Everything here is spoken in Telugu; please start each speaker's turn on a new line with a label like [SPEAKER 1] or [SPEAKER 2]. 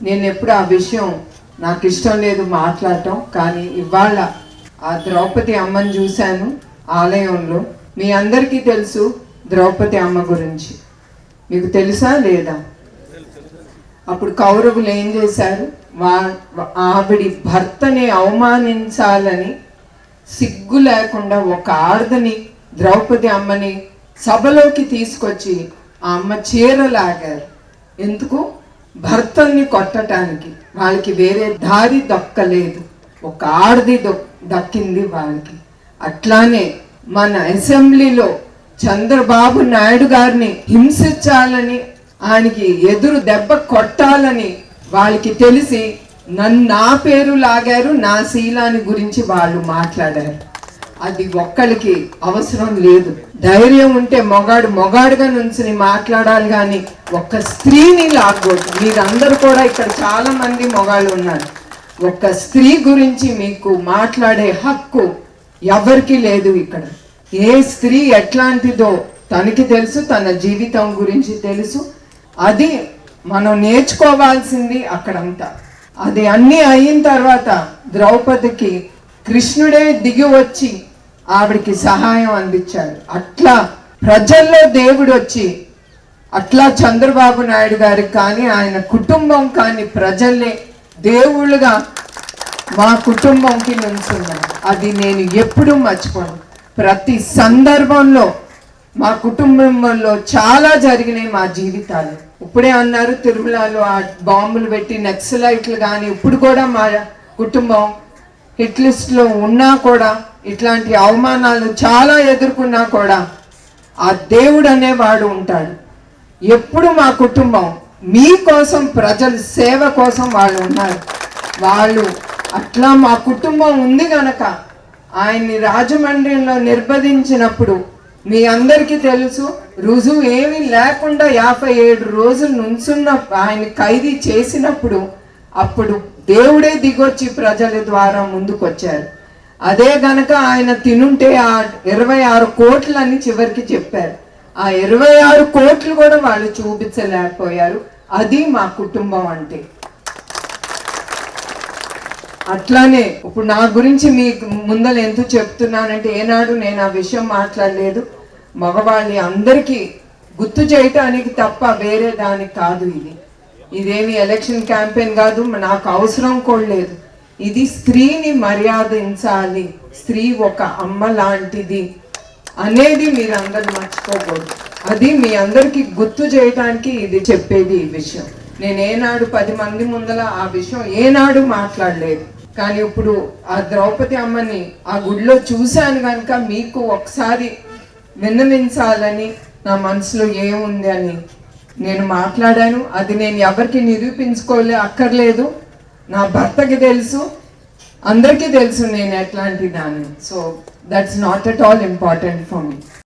[SPEAKER 1] నేను ఎప్పుడు ఆ విషయం నాకు ఇష్టం లేదు మాట్లాడటం, కానీ ఇవాళ ఆ ద్రౌపది అమ్మని చూశాను ఆలయంలో. మీ అందరికీ తెలుసు ద్రౌపది అమ్మ గురించి, మీకు తెలుసా లేదా? అప్పుడు కౌరవులు ఏం చేశారు? ఆవిడి భర్తని అవమానించాలని సిగ్గు లేకుండా ఒక ఆడదని, ద్రౌపది అమ్మని సభలోకి తీసుకొచ్చి ఆ అమ్మ చీరలాగారు. ఎందుకు? భర్తల్ని కొట్టడానికి. వాళ్ళకి వేరే దారి దక్కలేదు, ఒక ఆడది దక్కింది వాళ్ళకి. అట్లానే మన అసెంబ్లీలో చంద్రబాబు నాయుడు గారిని హింసించాలని, ఆయనకి ఎదురు దెబ్బ కొట్టాలని వాళ్ళకి తెలిసి నా పేరు లాగారు, నా శీలాన్ని గురించి వాళ్ళు మాట్లాడారు. అది ఒక్కరికి అవసరం లేదు. ధైర్యం ఉంటే మొగాడుగా నుంచి మాట్లాడాలి, కానీ ఒక్క స్త్రీని లాగకూడదు. మీరందరూ కూడా ఇక్కడ చాలా మంది మొగాళ్ళు ఉన్నారు. ఒక్క స్త్రీ గురించి మీకు మాట్లాడే హక్కు ఎవరికి లేదు ఇక్కడ. ఏ స్త్రీ ఎట్లాంటిదో తనకి తెలుసు, తన జీవితం గురించి తెలుసు. అది మనం నేర్చుకోవాల్సింది అక్కడంతా. అది అన్నీ అయిన తర్వాత ద్రౌపదికి కృష్ణుడే దిగి వచ్చి ఆవిడికి సహాయం అందించాడు. అట్లా ప్రజల్లో దేవుడు వచ్చి, అట్లా చంద్రబాబు నాయుడు గారికి కానీ ఆయన కుటుంబం కానీ ప్రజల్ని దేవుళ్ళుగా మా కుటుంబంకి నుంచున్నాను. అది నేను ఎప్పుడూ మర్చిపోను. ప్రతి సందర్భంలో మా కుటుంబంలో చాలా జరిగినాయి మా జీవితాలు. ఇప్పుడే అన్నారు తిరుమలలో ఆ బాంబులు పెట్టి నక్సలైట్లు, కానీ ఇప్పుడు కూడా మా కుటుంబం హిట్ లిస్ట్లో ఉన్నా కూడా, ఇట్లాంటి అవమానాలు చాలా ఎదుర్కొన్నా కూడా ఆ దేవుడు అనేవాడు ఉంటాడు. ఎప్పుడు మా కుటుంబం మీకోసం, ప్రజల సేవ కోసం వాళ్ళు ఉన్నారు. వాళ్ళు అట్లా మా కుటుంబం ఉంది గనక ఆయన్ని రాజమండ్రిలో నిర్బంధించినప్పుడు మీ అందరికీ తెలుసు, రుజువు ఏమీ లేకుండా 57 రోజులు నుంచున్న ఆయన ఖైదీ చేసినప్పుడు అప్పుడు దేవుడే దిగొచ్చి ప్రజల ద్వారా ముందుకొచ్చారు. అదే గనక ఆయన తినుంటే ఆ 26 కోట్లని చివరికి చెప్పారు. ఆ 26 కోట్లు కూడా వాళ్ళు చూపించలేకపోయారు. అది మా కుటుంబం అంటే. అట్లానే ఇప్పుడు నా గురించి మీకు ముందర ఎందుకు చెప్తున్నానంటే, ఏనాడు నేను ఆ విషయం మాట్లాడలేదు. మగవాళ్ళని అందరికీ గుర్తు చేయటానికి తప్ప వేరే దానికి కాదు. ఇదేమి ఎలక్షన్ క్యాంపెయిన్ కాదు, నాకు అవసరం కూడా లేదు. ఇది స్త్రీని మర్యాదించాలి, స్త్రీ ఒక అమ్మ లాంటిది అనేది మీరందరూ మర్చిపోకూడదు. అది మీ అందరికీ గుర్తు చేయడానికి ఇది చెప్పేది. ఈ విషయం నేను ఏనాడు 10 మంది ముందర ఆ విషయం ఏనాడు మాట్లాడలేదు. కానీ ఇప్పుడు ఆ ద్రౌపది అమ్మని ఆ గుడిలో చూశాను కనుక మీకు ఒకసారి విన్నవించాలని నా మనసులో ఏముంది అని నేను మాట్లాడాను. అది నేను ఎవరికి అక్కర్లేదు. నా భర్తకి తెలుసు, అందరికీ తెలుసు నేను ఎట్లాంటి దాన్ని. So that's not at all important for me.